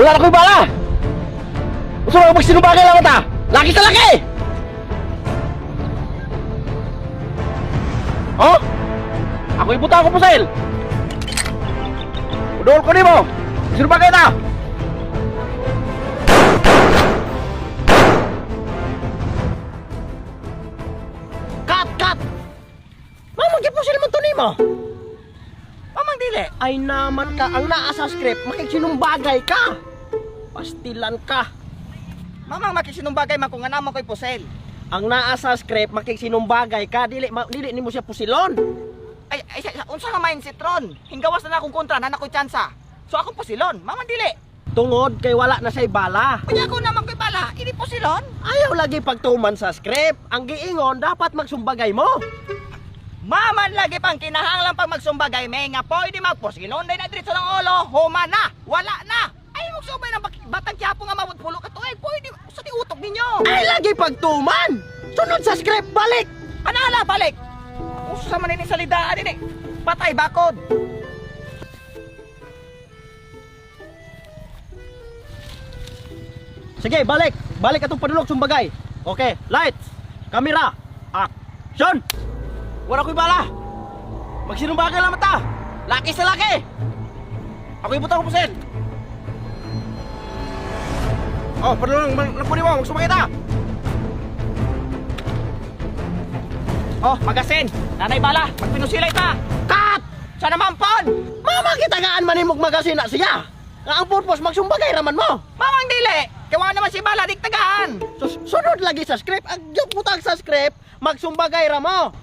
Wala na ko'y bala! Gusto mo magsinubagay lang ata! Laki sa laki! Oh? Ako ibuta ako po sa'il! Udol ko ni mo! Sinubagay na! Cut! Mamang gipusil mo to nimo. Mamang dili! Ay naman ka, ang naa sa script, makikisinumbagay ka. Pastilan ka. Mamang makisinumbagay man kung nga naman ko'y pusel. Ang naa sa script, makikisinumbagay ka, dili nimo siya pusilon. Ay, unsa nga mindset ron? Hinggawas na akong kontra, na ako'y tsansa. So akong pusilon, mamang dili. Tungod kay wala na siya'y bala. Kunya ko naman ko'y bala, ini pusilon. Ayaw lagi pagtuman sa script. Ang giingon, dapat magsumbagay mo. Maman lagi pang kinahanglan pag magsumbagay, may nga pwede magpusilon. Dahil na diretso ng ulo, huma na, wala na. Ay, magsubay ng batang kiyapo nga mawagpulo ka to. Ay, pwede, sa di utok ninyo. Ay lagi pagtuman. Sunod sa script, balik. Anala, balik! Uso sa manini salidaan ini. Patay bakod. Sige, balik. Balik atong padulog sumbagay. Okay, lights, camera, action. Wala ko'y bala. Magsinumbagay lang mata. Laki sa laki. Ako ibutang ko pusin. Oh, padulog lang po mo. Magsumakay ta. Oh, magasin. Nanay bala. Magpinusilay ta. Cut! Sa naman pon. Mama kitagaan manimog magasin na siya. Nga ang purpose magsumbagay raman mo. Mamang dili. Kawa naman si bala diktagaan. Sunod lagi sa script. Ang putang sa script, magsumbagay ra mo.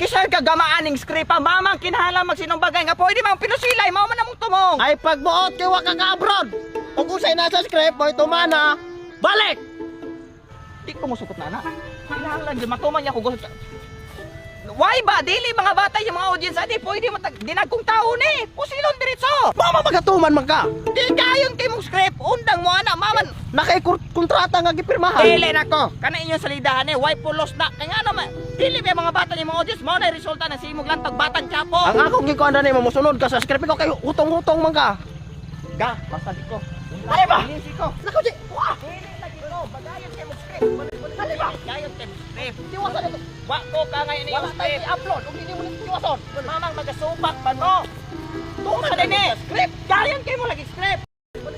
Kisay ka gamaaning script pa. Mamang kinahanglan magsinumbagay nga pwede mang pinusilay. Mao man namong tumong. Ay pagbuot kay wa ka ka-abroad. Kung usay na sa script, boy tumana, balik! Di ko musukot na anak. Kinahanglan di matuman niya ko gusto. Why ba? Dili mga bata yung mga audience adi pwede dinagkong tao ni. Pusilon diretso. Mama magatuman man ka. Di kayon kay mong script. Undang mo ana maman. Kontrata nga gipirmahan. Dili nako. Kana inyong salidahan eh. Why pulos na? Kaya nga naman. Dili ba mga bata ni mga audience mo na resulta ng simog lang tagbatang tiyapo. Ang akong gikuan na mo musunod ka sa script ko kay utong-utong man ka. Ga, basta di ko. Ay ba? Dili ko. Nako di. Wah! Dili lagi ko. Bagayon kay mong script. Dali ba? Bagayon kay mong script. Tiwasa nito. Wa ko ka ngayon Wala yung tayo script. i-upload. Ug hindi mo nito tiwason. Mamang magasupak man mo. Tunga din eh. Script. Gayon kay mo lagi script.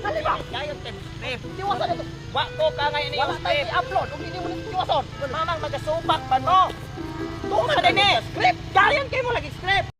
Dali ba? Gayon kay mo script. Tiwasa nito. Wa ko ka ngayon Wala yung tayo script. i-upload. Ug hindi mo nito tiwason. Mamang magasupak man mo. Tunga din eh. Script. Gayon kay mo lagi script.